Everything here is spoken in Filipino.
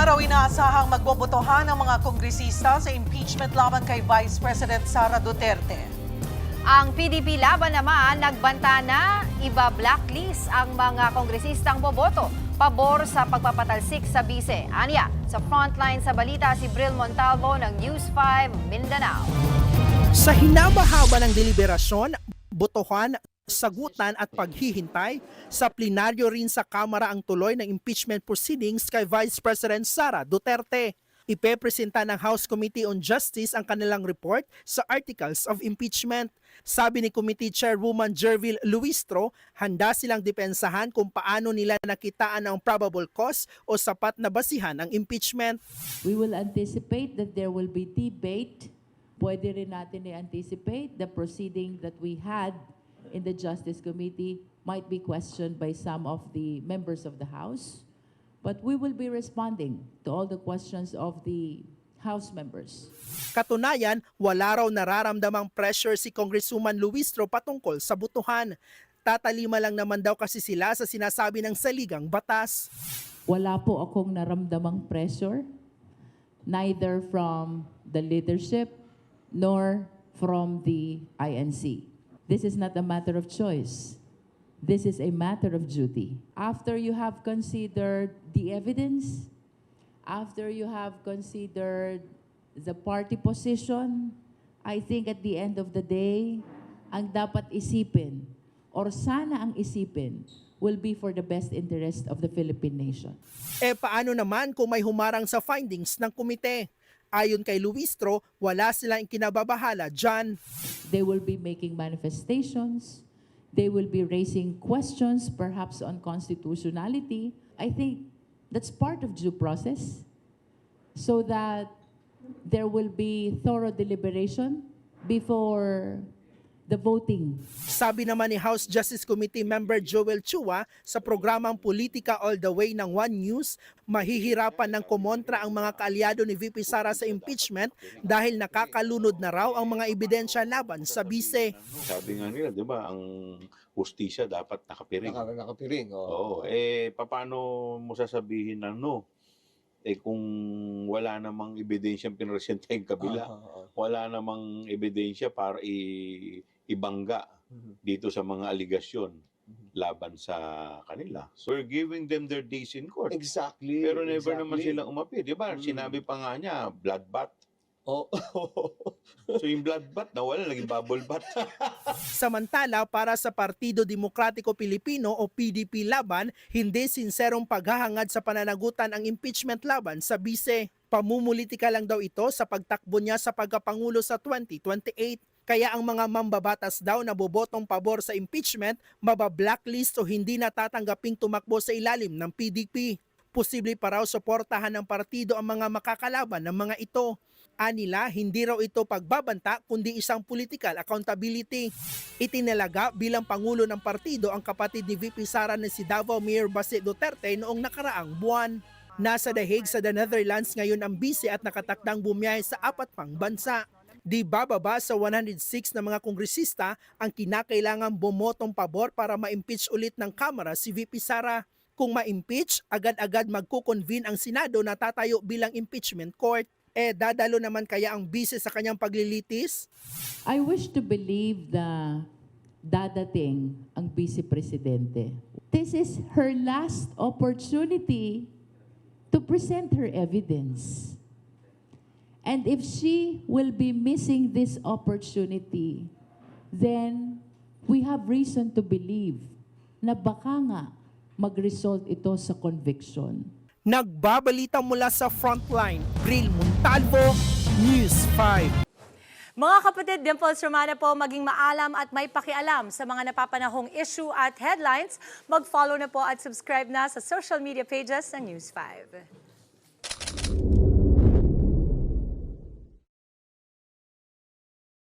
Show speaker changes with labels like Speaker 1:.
Speaker 1: raw inaasahang magbobotohan ng mga kongresista sa impeachment laban kay Vice President Sara Duterte.
Speaker 2: Ang PDP laban naman nagbanta na iba-blacklist ang mga kongresistang boboto pabor sa pagpapatalsik sa bise. Anya, sa frontline sa balita si Bril Montalvo ng News 5 Mindanao.
Speaker 3: Sa hinabahaba ng deliberasyon, botohan, sagutan at paghihintay, sa plenaryo rin sa Kamara ang tuloy ng impeachment proceedings kay Vice President Sara Duterte. Ipepresenta ng House Committee on Justice ang kanilang report sa Articles of Impeachment. Sabi ni Committee Chairwoman Jervil Luistro, handa silang depensahan kung paano nila nakitaan ang probable cause o sapat na basihan ang impeachment.
Speaker 4: We will anticipate that there will be debate. Pwede rin natin i-anticipate the proceeding that we had in the Justice Committee might be questioned by some of the members of the House. But we will be responding to all the questions of the House members.
Speaker 3: Katunayan, wala raw nararamdamang pressure si Congresswoman Luistro patungkol sa botohan. Tatalima lang naman daw kasi sila sa sinasabi ng saligang batas.
Speaker 4: Wala po akong naramdamang pressure, neither from the leadership nor from the INC. This is not a matter of choice. This is a matter of duty. After you have considered the evidence, after you have considered the party position, I think at the end of the day, ang dapat isipin, or sana ang isipin, will be for the best interest of the Philippine nation.
Speaker 3: Paano naman kung may humarang sa findings ng komite? Ayon kay Luistro, wala silang kinababahala dyan.
Speaker 4: They will be making manifestations. They will be raising questions, perhaps on constitutionality. I think that's part of due process, so that there will be thorough deliberation before the voting.
Speaker 3: Sabi naman ni House Justice Committee member Joel Chua sa programang Politika All the Way ng One News, mahihirapan ng kumontra ang mga kaalyado ni VP Sara sa impeachment dahil nakakalunod na raw ang mga ebidensya laban sa bise.
Speaker 5: Sabi nga nila, di ba, ang hustisya dapat nakapiring.
Speaker 6: Nakapiring,
Speaker 5: Oo. Paano mo sasabihin na no? Kung wala namang ebidensyang pinresenta yung kabila, wala namang ebidensya para ibangga dito sa mga aligasyon laban sa kanila. So we're giving them their days in court.
Speaker 6: Exactly.
Speaker 5: Pero never naman silang umapir. Di ba? Sinabi pa nga niya, bloodbath.
Speaker 6: Oh.
Speaker 5: So yung bloodbath, nawala, naging bubble bath.
Speaker 3: Samantala, para sa Partido Demokratiko Pilipino o PDP laban, hindi sinserong paghahangad sa pananagutan ang impeachment laban sa bise. Pamumulitika lang daw ito sa pagtakbo niya sa pagkapangulo sa 2028. Kaya ang mga mambabatas daw na bobotong pabor sa impeachment, mabablacklist o hindi natatanggaping tumakbo sa ilalim ng PDP. Posible pa raw suportahan ng partido ang mga makakalaban ng mga ito. Anila, hindi raw ito pagbabanta kundi isang political accountability. Itinalaga bilang pangulo ng partido ang kapatid ni VP Sara na si Davao Mayor Baste Duterte noong nakaraang buwan. Nasa The Hague sa The Netherlands ngayon ang bise at nakatakdang bumiyahe sa 4 pang bansa. Di bababa sa 106 na mga kongresista ang kinakailangan bumotong pabor para ma-impeach ulit ng Kamara si VP Sara. Kung ma-impeach, agad-agad magkukonvene ang Senado na tatayo bilang impeachment court. Dadalo naman kaya ang bise sa kanyang paglilitis?
Speaker 4: I wish to believe na dadating ang Vice Presidente. This is her last opportunity to present her evidence. And if she will be missing this opportunity, then we have reason to believe na baka nga mag-result ito sa conviction.
Speaker 3: Nagbabalita mula sa Frontline, Bril Montalvo, News 5.
Speaker 7: Mga kapatid, Dimples Romana po, maging maalam at may pakialam sa mga napapanahong issue at headlines. Mag-follow na po at subscribe na sa social media pages ng News 5.